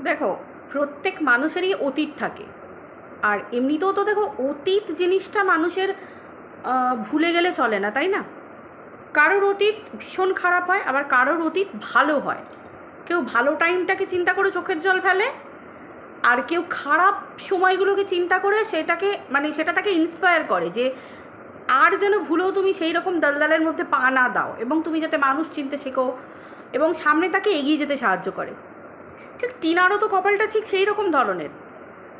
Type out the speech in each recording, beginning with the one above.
দেখো, প্রত্যেক মানুষেরই অতীত থাকে। আর এমনিতেও তো দেখো, অতীত জিনিসটা মানুষের ভুলে গেলে চলে না, তাই না? কারোর অতীত ভীষণ খারাপ হয়, আবার কারোর অতীত ভালো হয়। কেউ ভালো টাইমটাকে চিন্তা করে চোখের জল ফেলে, আর কেউ খারাপ সময়গুলোকে চিন্তা করে সেটাকে সেটা তাকে ইন্সপায়ার করে যে আর যেন ভুলেও তুমি সেই রকম দলদলের মধ্যে পা না দাও, এবং তুমি যাতে মানুষ চিনতে শেখো এবং সামনে তাকে এগিয়ে যেতে সাহায্য করে। ঠিক টিনারও তো কপালটা ঠিক সেই রকম ধরনের।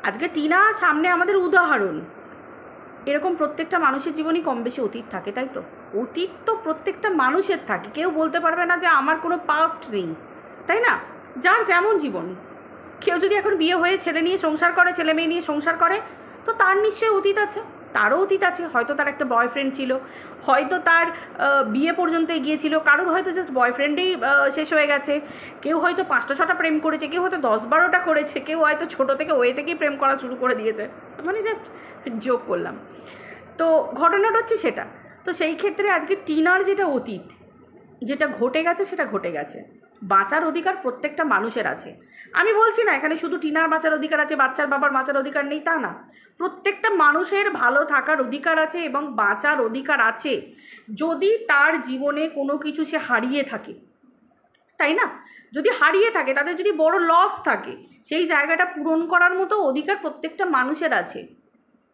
আজকে টিনা সামনে আমাদের উদাহরণ। এরকম প্রত্যেকটা মানুষের জীবনই কম বেশি অতীত থাকে, তাই তো? অতীত তো প্রত্যেকটা মানুষের থাকে, কেউ বলতে পারবে না যে আমার কোনো পাস্ট নেই, তাই না? যার যেমন জীবন। কেউ যদি এখন বিয়ে হয়ে ছেলে নিয়ে সংসার করে, ছেলে মেয়ে নিয়ে সংসার করে, তো তার নিশ্চয়ই অতীত আছে, তারও অতীত আছে। হয়তো তার একটা বয়ফ্রেন্ড ছিল, হয়তো তার বিয়ে পর্যন্ত এগিয়েছিল, কারোর হয়তো জাস্ট বয়ফ্রেন্ডেই শেষ হয়ে গেছে, কেউ হয়তো 5টা 6টা প্রেম করেছে, কেউ হয়তো 10-12টা করেছে, কেউ হয়তো ছোটো থেকে ওয়ে থেকেই প্রেম করা শুরু করে দিয়েছে। জাস্ট জোক করলাম। তো ঘটনাটা হচ্ছে সেটা। তো সেই ক্ষেত্রে আজকে টিনার যেটা অতীত, যেটা ঘটে গেছে সেটা ঘটে গেছে। বাঁচার অধিকার প্রত্যেকটা মানুষের আছে। আমি বলছি না এখানে শুধু টিনার বাঁচার অধিকার আছে, বাচ্চার বাবার বাঁচার অধিকার নেই, তা না। প্রত্যেকটা মানুষের ভালো থাকার অধিকার আছে এবং বাঁচার অধিকার আছে, যদি তার জীবনে কোনো কিছু সে হারিয়ে থাকে, তাই না? যদি হারিয়ে থাকে, তাদের যদি বড় লস থাকে, সেই জায়গাটা পূরণ করার মতো অধিকার প্রত্যেকটা মানুষের আছে,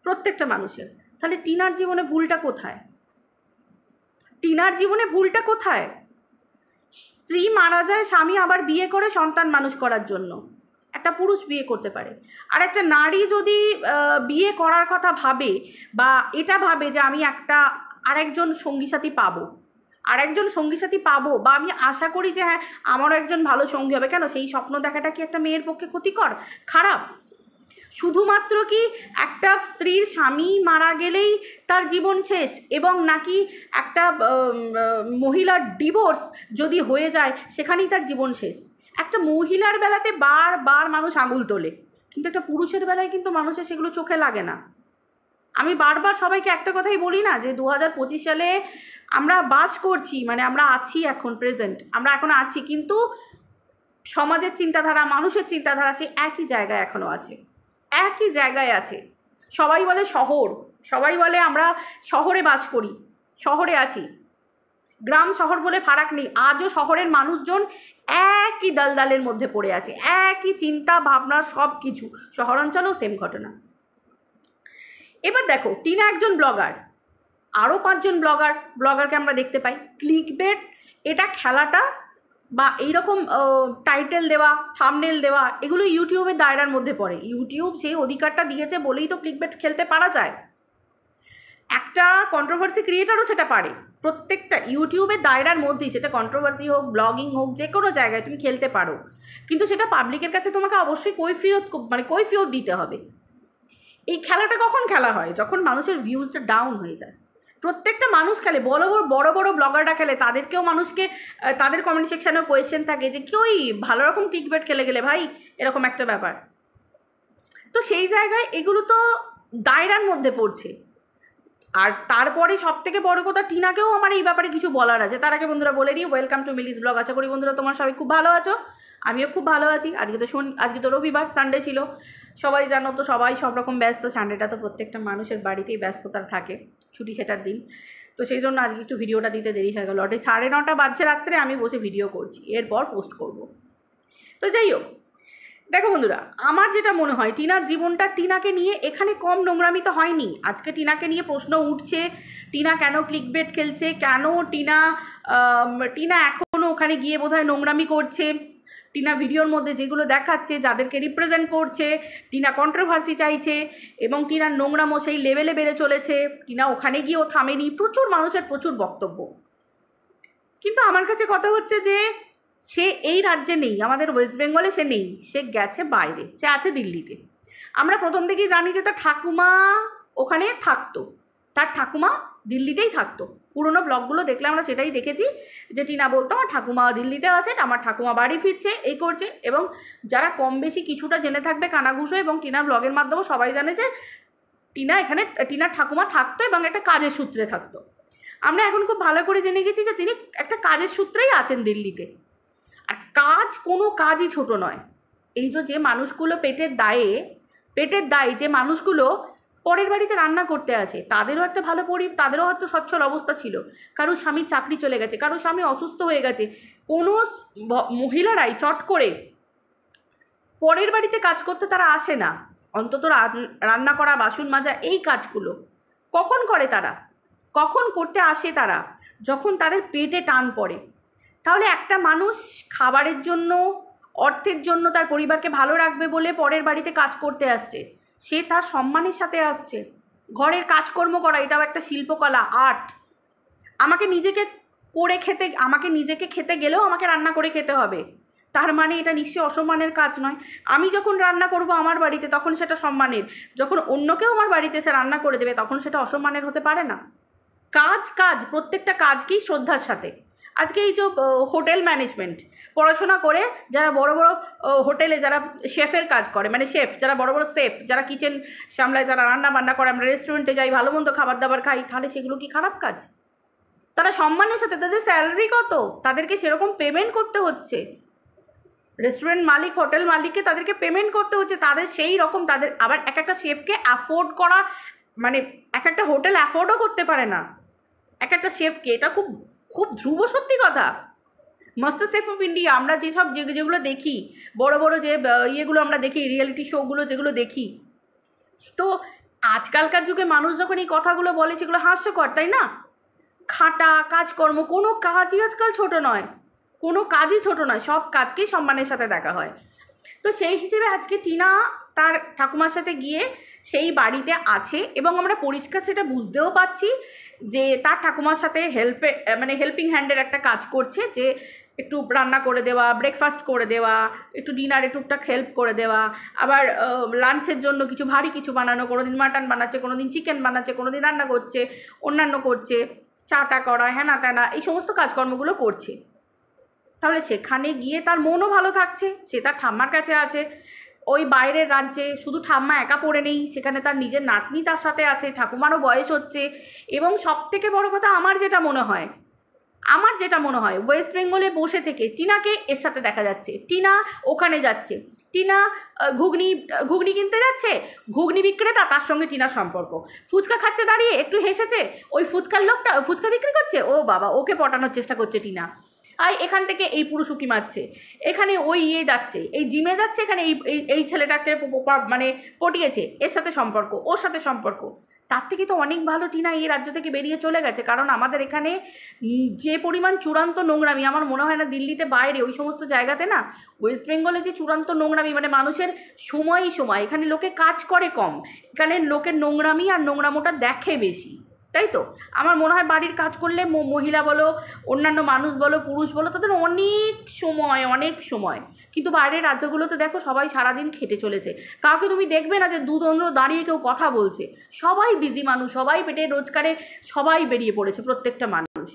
প্রত্যেকটা মানুষের। তাহলে টিনার জীবনে ভুলটা কোথায়? টিনার জীবনে ভুলটা কোথায়? স্ত্রী মারা যায়, স্বামী আবার বিয়ে করে সন্তান মানুষ করার জন্য। একটা পুরুষ বিয়ে করতে পারে, আর একটা নারী যদি বিয়ে করার কথা ভাবে, বা এটা ভাবে যে আমি আরেকজন সঙ্গী সাথী পাবো, বা আমি আশা করি যে হ্যাঁ আমারও একজন ভালো সঙ্গী হবে, কেন সেই স্বপ্ন দেখাটা কি একটা মেয়ের পক্ষে ক্ষতিকর, খারাপ? শুধুমাত্র কি একটা স্ত্রীর স্বামী মারা গেলেই তার জীবন শেষ, এবং নাকি একটা মহিলার ডিভোর্স যদি হয়ে যায় সেখানেই তার জীবন শেষ? একটা মহিলার বেলাতে বারবার মানুষ আঙুল তোলে, কিন্তু একটা পুরুষের বেলায় কিন্তু মানুষের সেগুলো চোখে লাগে না। আমি বারবার সবাইকে একটা কথাই বলি না, যে 2025 সালে আমরা বাস করছি, আমরা আছি, এখন প্রেজেন্ট আমরা এখন আছি, কিন্তু সমাজের চিন্তাধারা, মানুষের চিন্তাধারা সেই একই জায়গায় এখনও আছে, একই জায়গায় আছে। সবাই বলে শহর, সবাই বলে আমরা শহরে বাস করি, শহরে আছি। গ্রাম শহর বলে ফারাক নেই, আজও শহরের মানুষজন একই দলদলের মধ্যে পড়ে আছে, একই চিন্তা ভাবনা, সব কিছু। শহরাঞ্চলেও সেম ঘটনা। এবার দেখো, টিনা একজন ব্লগার, আরও 5জন ব্লগারকে আমরা দেখতে পাই। ক্লিকবেট এটা খেলাটা, বা এইরকম টাইটেল দেওয়া, থাম্বনেল দেওয়া, এগুলো ইউটিউবের দায়রার মধ্যে পড়ে। ইউটিউব সেই অধিকারটা দিয়েছে বলেই তো ক্লিকবেট খেলতে পারা যায়। একটা কন্ট্রোভার্সি ক্রিয়েটারও সেটা পারে। প্রত্যেকটা ইউটিউবের দায়রার মধ্যেই, সেটা কন্ট্রোভার্সি হোক, ব্লগিং হোক, যে কোনো জায়গায় তুমি খেলতে পারো, কিন্তু সেটা পাবলিকের কাছে তোমাকে অবশ্যই কৈফিয়ত দিতে হবে। এই খেলাটা কখন খেলা হয়? যখন মানুষের ভিউজটা ডাউন হয়ে যায়। প্রত্যেকটা মানুষ খেলে, বড় বড় ব্লগাররা খেলে, তাদেরকেও মানুষকে তাদের কমেন্ট সেকশানেও কোয়েশ্চেন থাকে যে কি ওই ভালো রকম ক্লিকবেট খেলে গেলে ভাই, এরকম একটা ব্যাপার। তো সেই জায়গায় এগুলো তো দায়রার মধ্যে পড়ছে। আর তারপরে সব থেকে বড় কথা, টিনাকেও আমার এই ব্যাপারে কিছু বলার আছে। তার আগে বন্ধুরা বলে নিই, ওয়েলকাম টু মিলিস ব্লগ। আশা করি বন্ধুরা তোমার সবাই খুব ভালো আছো, আমিও খুব ভালো আছি। আজকে তো রবিবার, সানডে ছিল, সবাই জানো তো, সবাই সব রকম ব্যস্ত। সানডেটা তো প্রত্যেকটা মানুষের বাড়িতেই ব্যস্ততা থাকে, ছুটি সেটার দিন। তো সেই জন্য আজকে একটু ভিডিওটা দিতে দেরি হয়ে গেল। ওটা 9:30 বাজছে রাত্রে, আমি বসে ভিডিও করছি, এরপর পোস্ট করব। তো যাই হোক, দেখো বন্ধুরা, আমার যেটা মনে হয়, টিনার জীবনটা, টিনাকে নিয়ে এখানে কম নোংরামি তো হয়নি। আজকে টিনাকে নিয়ে প্রশ্ন উঠছে, টিনা কেন ক্লিকবেট খেলছে, কেন টিনা এখনও ওখানে গিয়ে বোধহয় নোংরামি করছে। টিনা ভিডিওর মধ্যে যেগুলো দেখাচ্ছে, যাদেরকে রিপ্রেজেন্ট করছে, টিনা কন্ট্রোভার্সি চাইছে, এবং টিনার নোংরামো সেই লেভেলে বেড়ে চলেছে। টিনা ওখানে গিয়েও থামেনি, প্রচুর মানুষের প্রচুর বক্তব্য। কিন্তু আমার কাছে কথা হচ্ছে যে সে এই রাজ্যে নেই, আমাদের ওয়েস্ট বেঙ্গলে সে নেই, সে গেছে বাইরে, সে আছে দিল্লিতে। আমরা প্রথম থেকেই জানি যে তার ঠাকুমা ওখানে থাকতো, তার ঠাকুমা দিল্লিতেই থাকতো। পুরোনো ব্লগগুলো দেখলে আমরা সেটাই দেখেছি, যে টিনা বলতো আমার ঠাকুমা দিল্লিতে আছে, আমার ঠাকুমা বাড়ি ফিরছে, এই করছে। এবং যারা কম বেশি কিছুটা জেনে থাকবে কানাঘুষো, এবং টিনার ব্লগের মাধ্যমে সবাই জানে যে টিনার ঠাকুমা থাকতো এবং একটা কাজের সূত্রে থাকতো। আমরা এখন খুব ভালো করে জেনে গেছি যে তিনি একটা কাজের সূত্রেই আছেন দিল্লিতে। আর কোনো কাজই ছোট নয়, এই যে মানুষগুলো পেটের দায়ে যে মানুষগুলো পরের বাড়িতে রান্না করতে আসে, তাদেরও একটা ভালো তাদেরও হয়তো সচ্ছল অবস্থা ছিল, কারো স্বামীর চাকরি চলে গেছে, কারো স্বামী অসুস্থ হয়ে গেছে, কোনো মহিলারাই চট করে পরের বাড়িতে কাজ করতে তারা আসে না। অন্তত রান্না করা, বাসন মাজা, এই কাজগুলো কখন করে তারা? কখন করতে আসে তারা? যখন তাদের পেটে টান পড়ে। তাহলে একটা মানুষ খাবারের জন্য, অর্থের জন্য তার পরিবারকে ভালো রাখবে বলে পরের বাড়িতে কাজ করতে আসছে, সে তার সম্মানের সাথে আসছে। ঘরের কাজকর্ম করা এটাও একটা শিল্পকলা, আর্ট। আমাকে নিজেকে খেতে গেলেও আমাকে রান্না করে খেতে হবে, তার মানে এটা নিশ্চয়ই অসম্মানের কাজ নয়। আমি যখন রান্না করব আমার বাড়িতে তখন সেটা সম্মানের, যখন অন্য কেউ আমার বাড়িতে এসে রান্না করে দেবে তখন সেটা অসম্মানের হতে পারে না। কাজ, প্রত্যেকটা কাজকেই শ্রদ্ধার সাথে। আজকে এই যে হোটেল ম্যানেজমেন্ট পড়াশোনা করে যারা বড় বড় হোটেলে যারা শেফের কাজ করে, মানে শেফ যারা বড় বড় শেফ, যারা কিচেন সামলায়, যারা রান্না বান্না করে, আমরা রেস্টুরেন্টে যাই, ভালো মন্দ খাবার দাবার খাই, তাহলে সেগুলো কি খারাপ কাজ? তারা সম্মানের সাথে, তাদের স্যালারি কত, তাদেরকে সেরকম পেমেন্ট করতে হচ্ছে। রেস্টুরেন্ট মালিক, হোটেল মালিককে তাদেরকে পেমেন্ট করতে হচ্ছে, তাদের সেই রকম, তাদের আবার এক একটা শেফকে অ্যাফোর্ড করা, মানে এক একটা হোটেল অ্যাফোর্ডও করতে পারে না এক একটা শেফকে। এটা খুব খুব ধ্রুব সত্যি কথা। মাস্টার শেফ অফ ইন্ডিয়া আমরা যেগুলো দেখি, বড় বড় যে ইয়েগুলো আমরা দেখি, রিয়েলিটি শোগুলো যেগুলো দেখি, তো আজকালকার যুগে মানুষ যখন এই কথাগুলো বলে সেগুলো হাস্যকর, তাই না? খাটা কাজকর্ম, কোনো কাজই আজকাল ছোট নয়, কোনো কাজই ছোট নয়, সব কাজকেই সম্মানের সাথে দেখা হয়। তো সেই হিসেবে আজকে টিনা তার ঠাকুমার সাথে গিয়ে সেই বাড়িতে আছে, এবং আমরা পরিষ্কার সেটা বুঝতেও পাচ্ছি যে তার ঠাকুমার সাথে হেল্পিং হ্যান্ডের একটা কাজ করছে, যে একটু রান্না করে দেওয়া, ব্রেকফাস্ট করে দেওয়া, একটু ডিনারে টুকটাক হেল্প করে দেওয়া, আবার লাঞ্চের জন্য কিছু ভারী কিছু বানানো, কোনো দিন মাটন বানাচ্ছে, কোনো দিন চিকেন বানাচ্ছে, কোনো দিন রান্না করছে, অন্যান্য করছে, চাটা করা, হ্যানা ত্যানা, এই সমস্ত কাজকর্মগুলো করছে। তাহলে সেখানে গিয়ে তার মনও ভালো থাকছে, সে তার ঠাম্মার কাছে আছে। ওই বাইরের রাজ্যে শুধু ঠাম্মা একা পড়ে নেই, সেখানে তার নিজের নাতনি তার সাথে আছে, ঠাকুমারও বয়স হচ্ছে। এবং সব থেকে বড় কথা, আমার যেটা মনে হয় ওয়েস্ট বেঙ্গলে বসে থেকে টিনাকে এর সাথে দেখা যাচ্ছে। টিনা ওখানে যাচ্ছে, টিনা ঘুগনি কিনতে যাচ্ছে, ঘুগনি বিক্রেতা, তার সঙ্গে টিনার সম্পর্ক। ফুচকা খাচ্ছে দাঁড়িয়ে, একটু হেসেছে, ওই ফুচকার লোকটা ফুচকা বিক্রি করছে, ও বাবা, ওকে পটানোর চেষ্টা করছে টিনা। আর এখান থেকে এই পুরুষ উকি মারছে, এখানে ওই যাচ্ছে, এই জিমে যাচ্ছে, এখানে এই ছেলেটাকে মানে পটিয়েছে, এর সাথে সম্পর্ক, ওর সাথে সম্পর্ক। তার থেকে তো অনেক ভালো টিনা এই রাজ্য থেকে বেরিয়ে চলে গেছে। কারণ আমাদের এখানে যে পরিমাণ চূড়ান্ত নোংরামি, আমার মনে হয় না দিল্লিতে বাইরে ওই সমস্ত জায়গাতে না, ওয়েস্ট বেঙ্গলে যে চূড়ান্ত নোংরামি, মানে মানুষের সময়, এখানে লোকে কাজ করে কম, এখানে লোকের নোংরামি আর নোংরামোটা দেখে বেশি, তাই তো? আমার মনে হয় বাড়ির কাজ করলে মহিলা বলো, অন্যান্য মানুষ বলো, পুরুষ বলো, তাদের অনেক সময়। কিন্তু বাইরের রাজ্যগুলোতে দেখো সবাই সারাদিন খেটে চলেছে, কাউকে তুমি দেখবে না যে দুদণ্ড দাঁড়িয়ে কেউ কথা বলছে, সবাই বিজি মানুষ, সবাই পেটের রোজগারে সবাই বেরিয়ে পড়েছে, প্রত্যেকটা মানুষ।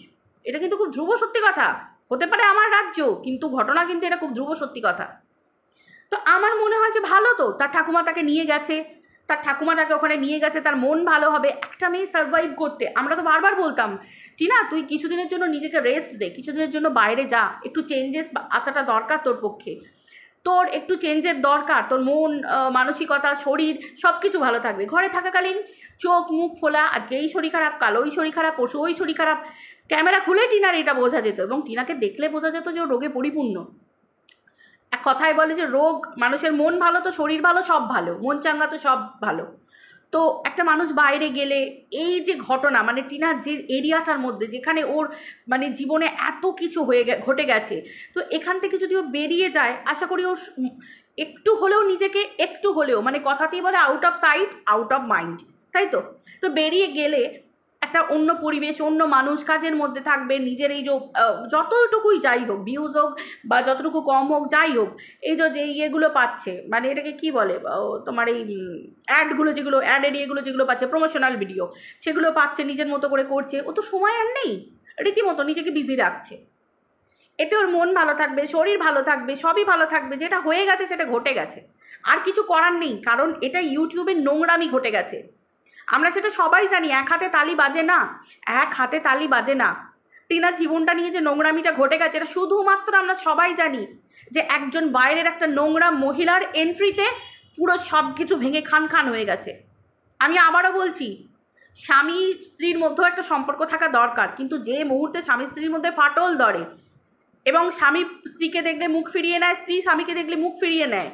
এটা কিন্তু খুব ধ্রুব সত্যি কথা। হতে পারে আমার রাজ্য, কিন্তু ঘটনা কিন্তু এটা খুব ধ্রুব সত্যি কথা। তো আমার মনে হয় যে ভালো, তো তার ঠাকুমা তাকে নিয়ে গেছে, ওখানে নিয়ে গেছে, তার মন ভালো হবে। একটা মেয়ে সার্ভাইভ করতে, আমরা তো বারবার বলতাম, টিনা তুই কিছুদিনের জন্য নিজেকে রেস্ট দে, কিছুদিনের জন্য বাইরে যা, একটু চেঞ্জেস আসাটা দরকার তোর পক্ষে, তোর একটু চেঞ্জের দরকার, তোর মন, মানসিকতা, শরীর সব কিছু ভালো থাকবে। ঘরে থাকাকালীন চোখ মুখ ফোলা, আজকে এই শরীর খারাপ, কাল ওই শরীর খারাপ, পরশু ওই শরীর খারাপ, ক্যামেরা খুলে টিনার এটা বোঝা যেত, এবং টিনাকে দেখলে বোঝা যেত যে ও রোগে পরিপূর্ণ। এক কথায় বলে যে রোগ, মানুষের মন ভালো তো শরীর ভালো, সব ভালো, মন চাঙ্গা তো সব ভালো। তো একটা মানুষ বাইরে গেলে এই যে ঘটনা, মানে টিনার যে এরিয়াটার মধ্যে, যেখানে ওর মানে জীবনে এত কিছু ঘটে গেছে, তো এখান থেকে যদি ও বেরিয়ে যায়, আশা করি ও একটু হলেও মানে কথাতেই বলে out of sight out of mind, তাই তো? তো বেরিয়ে গেলে একটা অন্য পরিবেশ, অন্য মানুষ, কাজের মধ্যে থাকবে, নিজের এই যে যতটুকুই যাই হোক, ভিউজ হোক বা যতটুকু কম হোক, যাই হোক, এই যে ইয়েগুলো পাচ্ছে, মানে এটাকে কি বলে, তোমার এই অ্যাডগুলো, যেগুলো অ্যাডের ইয়েগুলো যেগুলো পাচ্ছে, প্রমোশনাল ভিডিও, সেগুলো পাচ্ছে, নিজের মতো করে করছে। ও তো সময় আর নেই, রীতিমতো নিজেকে বিজি রাখছে। এতে ওর মন ভালো থাকবে, শরীর ভালো থাকবে, সবই ভালো থাকবে। যেটা হয়ে গেছে সেটা ঘটে গেছে, আর কিছু করার নেই, কারণ এটা ইউটিউবের নোংরামি ঘটে গেছে। আমরা সেটা সবাই জানি, এক হাতে তালি বাজে না। টিনার জীবনটা নিয়ে যে নোংরামিটা ঘটে গেছে, এটা শুধুমাত্র আমরা সবাই জানি। যে একজন বাইরের একটা নোংরা মহিলার এন্ট্রিতে পুরো সব কিছু ভেঙে খান খান হয়ে গেছে। আমি আবারও বলছি, স্বামী স্ত্রীর মধ্যেও একটা সম্পর্ক থাকা দরকার, কিন্তু যে মুহূর্তে স্বামী স্ত্রীর মধ্যে ফাটল ধরে এবং স্বামী স্ত্রীকে দেখলে মুখ ফিরিয়ে নেয়, স্ত্রী স্বামীকে দেখলে মুখ ফিরিয়ে নেয়,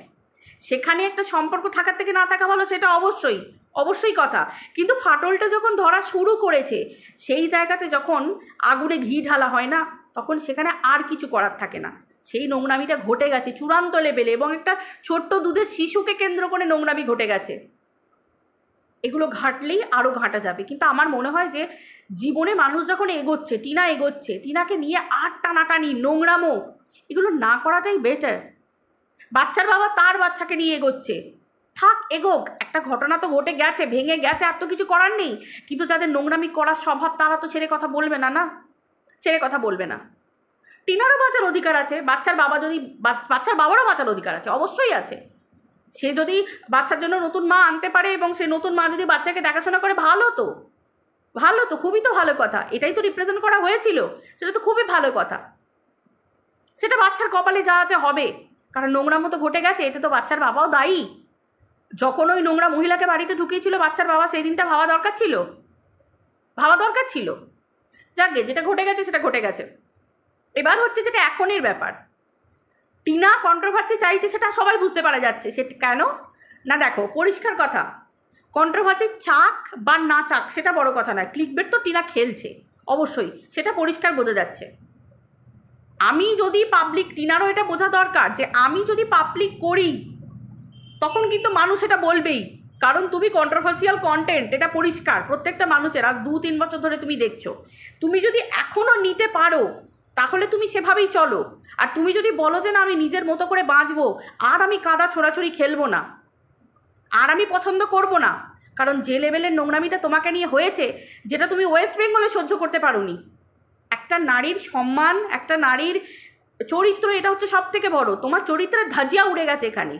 সেখানে একটা সম্পর্ক থাকার থেকে না থাকা ভালো, সেটা অবশ্যই অবশ্যই কথা। কিন্তু ফাটলটা যখন ধরা শুরু করেছে, সেই জায়গাতে যখন আগুনে ঘি ঢালা হয় না, তখন সেখানে আর কিছু করার থাকে না। সেই নোংরামিটা ঘটে গেছে চূড়ান্ত লেভেলে, এবং একটা ছোট্ট দুধের শিশুকে কেন্দ্র করে নোংরামি ঘটে গেছে। এগুলো ঘাটলেই আরও ঘাটা যাবে। কিন্তু আমার মনে হয় যে জীবনে মানুষ যখন এগোচ্ছে, টিনা এগোচ্ছে, টিনাকে নিয়ে আর টানাটানি নোংরামো এগুলো না করাটাই বেটার। বাচ্চার বাবা তার বাচ্চাকে নিয়ে এগোচ্ছে, থাক এগোক, একটা ঘটনা তো ঘটে গেছে, ভেঙে গেছে, আর তো কিছু করার নেই। কিন্তু যাদের নোংরামি করার স্বভাব তারা তো ছেড়ে কথা বলবে না, না ছেড়ে কথা বলবে না। টিনারও বাঁচার অধিকার আছে, বাচ্চার বাবা যদি বাচ্চার বাবারও বাঁচার অধিকার আছে, অবশ্যই আছে। সে যদি বাচ্চার জন্য নতুন মা আনতে পারে এবং সে নতুন মা যদি বাচ্চাকে দেখাশোনা করে, ভালো তো, ভালো তো, খুবই তো ভালো কথা। এটাই তো রিপ্রেজেন্ট করা হয়েছিল, সেটা তো খুবই ভালো কথা। সেটা বাচ্চার কপালে যা আছে হবে, কারণ নোংরা মতো ঘটে গেছে, এতে তো বাচ্চার বাবাও দায়ী। যখন ওই নোংরা মহিলাকে বাড়িতে ঢুকিয়েছিল বাচ্চার বাবা, সেই দিনটা ভাবা দরকার ছিল, ভাবা দরকার ছিল। যাকে যেটা ঘটে গেছে সেটা ঘটে গেছে। এবার হচ্ছে যেটা এখনের ব্যাপার, টিনা কন্ট্রোভার্সি চাইছে, সেটা সবাই বুঝতে পারা যাচ্ছে। সেটা কেন না, দেখো পরিষ্কার কথা, কন্ট্রোভার্সি চাক বা না চাক সেটা বড় কথা নয়, ক্লিকবেট তো টিনা খেলছে অবশ্যই, সেটা পরিষ্কার বোঝা যাচ্ছে। আমি যদি পাবলিক, টিনারও এটা বোঝা দরকার যে আমি যদি পাবলিক করি তখন কিন্তু মানুষ এটা বলবেই, কারণ তুমি কন্ট্রোভার্সিয়াল কন্টেন্ট, এটা পরিষ্কার প্রত্যেকটা মানুষের। আজ 2-3 বছর ধরে তুমি দেখছো, তুমি যদি এখনও নিতে পারো তাহলে তুমি সেভাবেই চলো। আর তুমি যদি বলো যে না আমি নিজের মতো করে বাঁচবো, আর আমি কাদা ছোড়াছড়ি খেলবো না, আর আমি পছন্দ করব না, কারণ যে লেভেলের নোংরামিটা তোমাকে নিয়ে হয়েছে, যেটা তুমি ওয়েস্ট বেঙ্গলে সহ্য করতে পারোনি। একটা নারীর সম্মান, একটা নারীর চরিত্র, এটা হচ্ছে সব থেকে বড়। তোমার চরিত্রের ধাজিয়া উড়ে গেছে এখানে।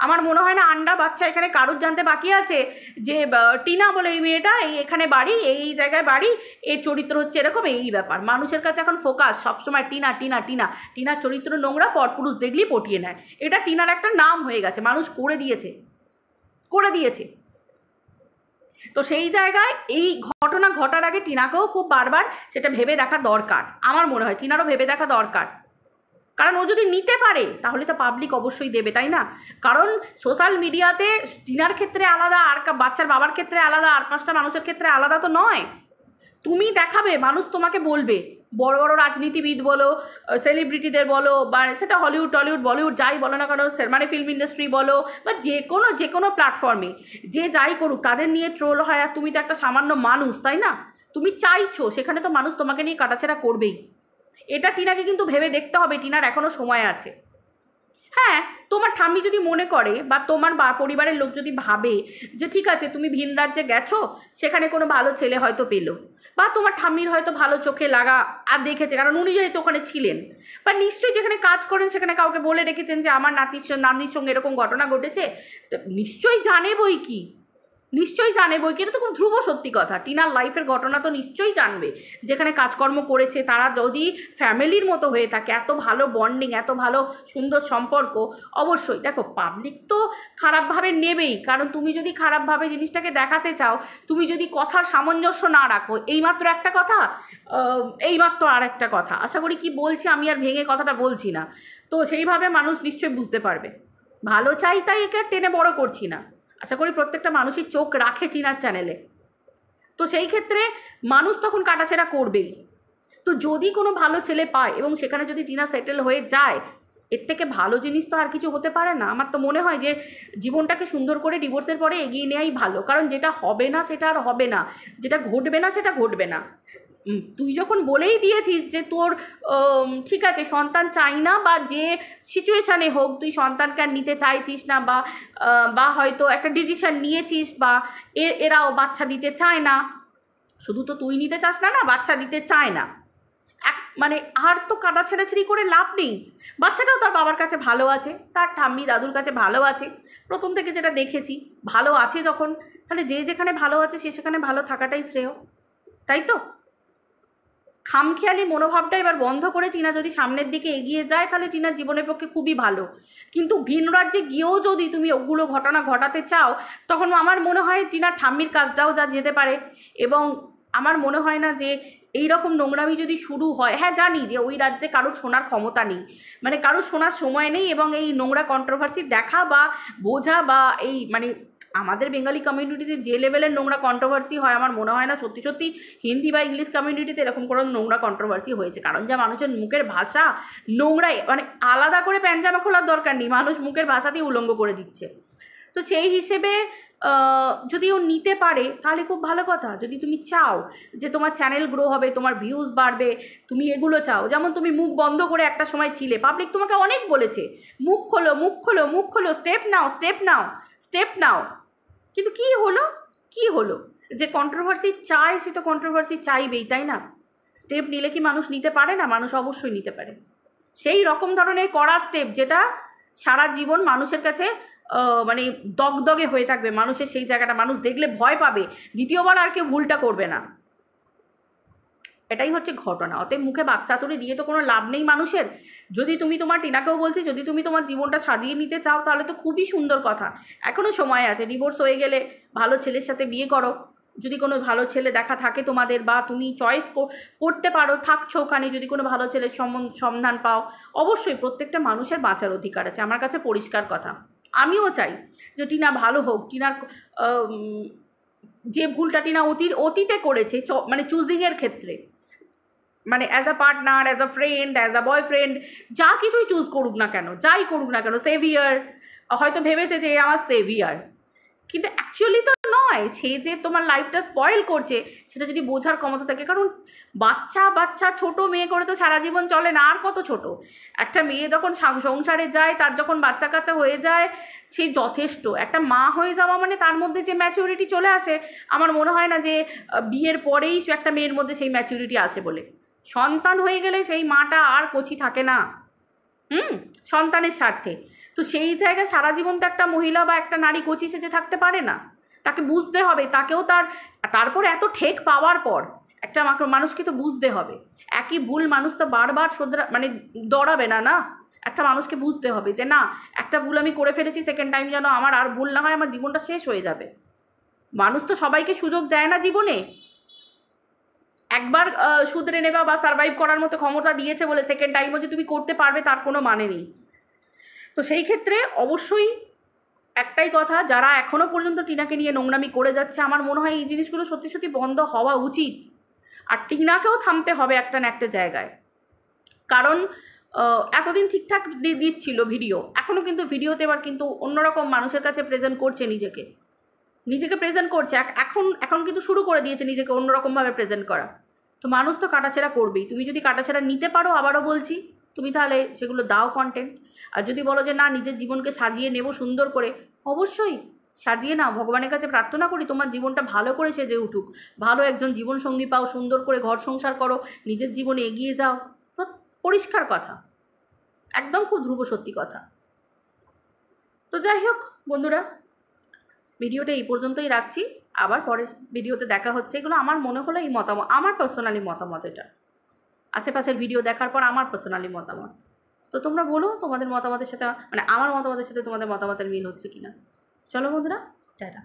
আমার মনে হয় না আন্ডা বাচ্চা এখানে কারোর জানতে বাকি আছে যে টিনা বলে এই মেয়েটা, এই এখানে বাড়ি, এই জায়গায় বাড়ি, এর চরিত্র হচ্ছে এরকম, এই ব্যাপার। মানুষের কাছে এখন ফোকাস সবসময় টিনা টিনা টিনা, টিনার চরিত্র নোংরা, পরপুরুষ দেখলেই পটিয়ে নেয়, এটা টিনার একটা নাম হয়ে গেছে, মানুষ করে দিয়েছে, করে দিয়েছে। তো সেই জায়গায় এই ঘটনা ঘটার আগে টিনাকেও খুব বারবার সেটা ভেবে দেখা দরকার। আমার মনে হয় টিনারও ভেবে দেখা দরকার, কারণ ও যদি নিতে পারে তাহলে তো পাবলিক অবশ্যই দেবে, তাই না? কারণ সোশ্যাল মিডিয়াতে টিনার ক্ষেত্রে আলাদা, আর বাচ্চার বাবার ক্ষেত্রে আলাদা, আর 5টা মানুষের ক্ষেত্রে আলাদা তো নয়। তুমি দেখাবে, মানুষ তোমাকে বলবে, বড় বড় রাজনীতিবিদ বলো, সেলিব্রিটিদের বলো, বা সেটা হলিউড টলিউড বলিউড যাই বলো না কেন, মানে ফিল্ম ইন্ডাস্ট্রি বলো, বা যে কোনো প্ল্যাটফর্মে যে যাই করুক তাদের নিয়ে ট্রোল হয়। আর তুমি তো একটা সামান্য মানুষ, তাই না? তুমি চাইছো, সেখানে তো মানুষ তোমাকে নিয়ে কাটাছেড়া করবেই। এটা টিনাকে কিন্তু ভেবে দেখতে হবে, টিনার এখনও সময় আছে। হ্যাঁ, তোমার ঠাম্মি যদি মনে করে বা তোমার পরিবারের লোক যদি ভাবে যে ঠিক আছে তুমি ভিন রাজ্যে গেছো, সেখানে কোনো ভালো ছেলে হয়তো পেলো, বা তোমার ঠাম্মির হয়তো ভালো চোখে লাগা আর দেখেছে, কারণ উনি যেহেতু ওখানে ছিলেন, বা নিশ্চয়ই যেখানে কাজ করেন সেখানে কাউকে বলে রেখেছেন যে আমার নাতির সঙ্গে এরকম ঘটনা ঘটেছে, তো নিশ্চয়ই জানে বই কি, নিশ্চয়ই জানে বই কি। এটা তো খুব ধ্রুব সত্যি কথা, টিনার লাইফের ঘটনা তো নিশ্চয়ই জানবে। যেখানে কাজকর্ম করেছে তারা যদি ফ্যামিলির মতো হয়ে থাকে, এত ভালো বন্ডিং, এত ভালো সুন্দর সম্পর্ক, অবশ্যই দেখো পাবলিক তো খারাপভাবে নেবেই, কারণ তুমি যদি খারাপভাবে জিনিসটাকে দেখাতে চাও, তুমি যদি কথার সামঞ্জস্য না রাখো, এইমাত্র একটা কথা, এইমাত্র আর একটা কথা, আশা করি কি বলছি আমি আর ভেঙে কথাটা বলছি না, তো সেইভাবে মানুষ নিশ্চয়ই বুঝতে পারবে। ভালো চাই তাই একে টেনে বড় করছি না, আশা করি প্রত্যেকটা মানুষই চোখ রাখে টিনার চ্যানেলে, তো সেই ক্ষেত্রে মানুষ তখন কাটাছেড়া করবেই। তো যদি কোনো ভালো ছেলে পায় এবং সেখানে যদি টিনা সেটেল হয়ে যায়, এর থেকে ভালো জিনিস তো আর কিছু হতে পারে না। আমার তো মনে হয় যে জীবনটাকে সুন্দর করে ডিভোর্সের পরে এগিয়ে নেওয়াই ভালো, কারণ যেটা হবে না সেটা আর হবে না, যেটা ঘটবে না সেটা ঘটবে না। তুই যখন বলেই দিয়েছিস যে তোর ঠিক আছে সন্তান চাই না, বা যে সিচুয়েশানে হোক তুই সন্তানকে আর নিতে চাইছিস না, বা হয়তো একটা ডিসিশন নিয়েছিস, বা এরাও বাচ্চা দিতে চায় না, শুধু তো তুই নিতে চাস না, না বাচ্চা দিতে চায় না, মানে আর তো কাদা ছেড়াছেড়ি করে লাভ নেই। বাচ্চাটাও তার বাবার কাছে ভালো আছে, তার ঠাম্মি দাদুর কাছে ভালো আছে, প্রথম থেকে যেটা দেখেছি ভালো আছে যখন, তাহলে যে যেখানে ভালো আছে সে সেখানে ভালো থাকাটাই শ্রেয়, তাই তো? খামখেয়ালি মনোভাবটা এবার বন্ধ করে টিনা যদি সামনের দিকে এগিয়ে যায় তাহলে টিনার জীবনের পক্ষে খুবই ভালো। কিন্তু ভিন রাজ্যে গিয়েও যদি তুমি ওগুলো ঘটনা ঘটাতে চাও তখন আমার মনে হয় টিনার ঠাম্মির কাজটাও যা যেতে পারে। এবং আমার মনে হয় না যে এই রকম নোংরামি যদি শুরু হয়, হ্যাঁ জানি যে ওই রাজ্যে কারোর শোনার ক্ষমতা নেই, মানে কারোর শোনার সময় নেই, এবং এই নোংরা কন্ট্রোভার্সি দেখা বা বোঝা বা এই মানে আমাদের বেঙ্গলি কমিউনিটিতে যে লেভেলের নোংরা কন্ট্রোভার্সি হয় আমার মনে হয় না সত্যি সত্যি হিন্দি বা ইংলিশ কমিউনিটিতে এরকম কোনো নোংরা কন্ট্রোভার্সি হয়েছে। কারণ যা মানুষের মুখের ভাষা নোংরাই, মানে আলাদা করে প্যান্ট জামা খোলার দরকার নেই, মানুষ মুখের ভাষাতেই উলঙ্গ করে দিচ্ছে। তো সেই হিসেবে যদি ও নিতে পারে তাহলে খুব ভালো কথা। যদি তুমি চাও যে তোমার চ্যানেল গ্রো হবে, তোমার ভিউজ বাড়বে, তুমি এগুলো চাও, যেমন তুমি মুখ বন্ধ করে একটা সময় ছিলে, পাবলিক তোমাকে অনেক বলেছে মুখ খোলো মুখ খোলো মুখ খোলো, স্টেপ নাও স্টেপ নাও স্টেপ নাও, কিন্তু কি হলো কি হলো? যে কন্ট্রোভার্সি চায় সে তো কন্ট্রোভার্সি চাইবেই, তাই না? স্টেপ নিলে কি মানুষ নিতে পারে না? মানুষ অবশ্যই নিতে পারে। সেই রকম ধরনের কড়া স্টেপ যেটা সারা জীবন মানুষের কাছে মানে দগদগে হয়ে থাকবে, মানুষের সেই জায়গাটা মানুষ দেখলে ভয় পাবে, দ্বিতীয়বার আর কেউ ভুলটা করবে না। এটাই হচ্ছে ঘটনা। অতএব মুখে বাচ্চাতুরি দিয়ে তো কোনো লাভ নেই মানুষের। যদি তুমি তোমার টিনাকেও বলছি, যদি তুমি তোমার জীবনটা সাজিয়ে নিতে চাও তাহলে তো খুবই সুন্দর কথা, এখনও সময় আছে। ডিভোর্স হয়ে গেলে ভালো ছেলের সাথে বিয়ে করো, যদি কোনো ভালো ছেলে দেখা থাকে তোমাদের, বা তুমি চয়েস করতে পারো, থাকছো ওখানে, যদি কোনো ভালো ছেলের সন্ধান পাও, অবশ্যই প্রত্যেকটা মানুষের বাঁচার অধিকার আছে, আমার কাছে পরিষ্কার কথা। আমিও চাই যে টিনা ভালো হোক। টিনার যে ভুলটা টিনা অতীতে করেছে, মানে চুজিংয়ের ক্ষেত্রে, মানে as a partner, as a friend, as a boyfriend, যা কিছুই চুজ করুক না কেন, যাই করুক না কেন, সেভিয়ার হয়তো ভেবেছে যে আমার সেভিয়ার, কিন্তু অ্যাকচুয়ালি তো নয়। সে যে তোমার লাইফটা স্পয়েল করছে সেটা যদি বোঝার ক্ষমতা থাকে, কারণ বাচ্চা ছোট মেয়ে করে তো সারা জীবন চলে না, আর কত ছোট একটা মেয়ে যখন সংসারে যায়, তার যখন বাচ্চা কাচ্চা হয়ে যায় সে যথেষ্ট। একটা মা হয়ে যাওয়া মানে তার মধ্যে যে ম্যাচুরিটি চলে আসে, আমার মনে হয় না যে বিয়ের পরেই একটা মেয়ের মধ্যে সেই ম্যাচুরিটি আসে বলে। সন্তান হয়ে গেলে সেই মাটা আর কচি থাকে না, সন্তানের স্বার্থে। তো সেই জায়গায় সারা জীবন তো একটা মহিলা বা একটা নারী কচি সেজে থাকতে পারে না, তাকে বুঝতে হবে, তাকেও তারপর এত ঠেক পাওয়ার পর একটা মানুষকে তো বুঝতে হবে। একই ভুল মানুষ তো বারবার মানে দৌড়াবে না, না, একটা মানুষকে বুঝতে হবে যে না, একটা ভুল আমি করে ফেলেছি, সেকেন্ড টাইম যেন আমার আর ভুল না হয়, আমার জীবনটা শেষ হয়ে যাবে। মানুষ তো সবাইকে সুযোগ দেয় না জীবনে। একবার শুধরে নেবা বা সার্ভাইভ করার মতো ক্ষমতা দিয়েছে বলে সেকেন্ড টাইমও যে তুমি করতে পারবে তার কোনো মানে নেই। তো সেই ক্ষেত্রে অবশ্যই একটাই কথা, যারা এখনও পর্যন্ত টিনাকে নিয়ে নোংরামি করে যাচ্ছে, আমার মনে হয় এই জিনিসগুলো সত্যি সত্যি বন্ধ হওয়া উচিত। আর টিনাকেও থামতে হবে একটা না একটা জায়গায়, কারণ এতদিন ঠিকঠাক দিচ্ছিল ভিডিও, এখনও কিন্তু ভিডিওতে এবার কিন্তু অন্যরকম মানুষের কাছে প্রেজেন্ট করছে, নিজেকে প্রেজেন্ট করছে, এখন কিন্তু শুরু করে দিয়েছে নিজেকে অন্যরকমভাবে প্রেজেন্ট করা। তো মানুষ তো কাটাছেড়া করবেই। তুমি যদি কাটাছেড়া নিতে পারো, আবারও বলছি, তুমি তাহলে সেগুলো দাও কন্টেন্ট। আর যদি বলো যে না, নিজের জীবনকে সাজিয়ে নেব সুন্দর করে, অবশ্যই সাজিয়ে নাও। ভগবানের কাছে প্রার্থনা করি তোমার জীবনটা ভালো করে সেজে উঠুক, ভালো একজন জীবনসঙ্গী পাও, সুন্দর করে ঘর সংসার করো, নিজের জীবনে এগিয়ে যাও। পরিষ্কার কথা, একদম খুব ধ্রুব সত্যি কথা। তো যাই হোক বন্ধুরা, ভিডিওটা এই পর্যন্তই রাখছি, আবার পরে ভিডিওতে দেখা হচ্ছে। এগুলো আমার মনে হলো এই মতামত, আমার পার্সোনালি মতামত, এটা আশেপাশের ভিডিও দেখার পর আমার পার্সোনালি মতামত। তো তোমরা বলো তোমাদের মতামতের সাথে, মানে আমার মতামতের সাথে তোমাদের মতামতের মিল হচ্ছে কিনা। চলো বন্ধুরা, টাটা।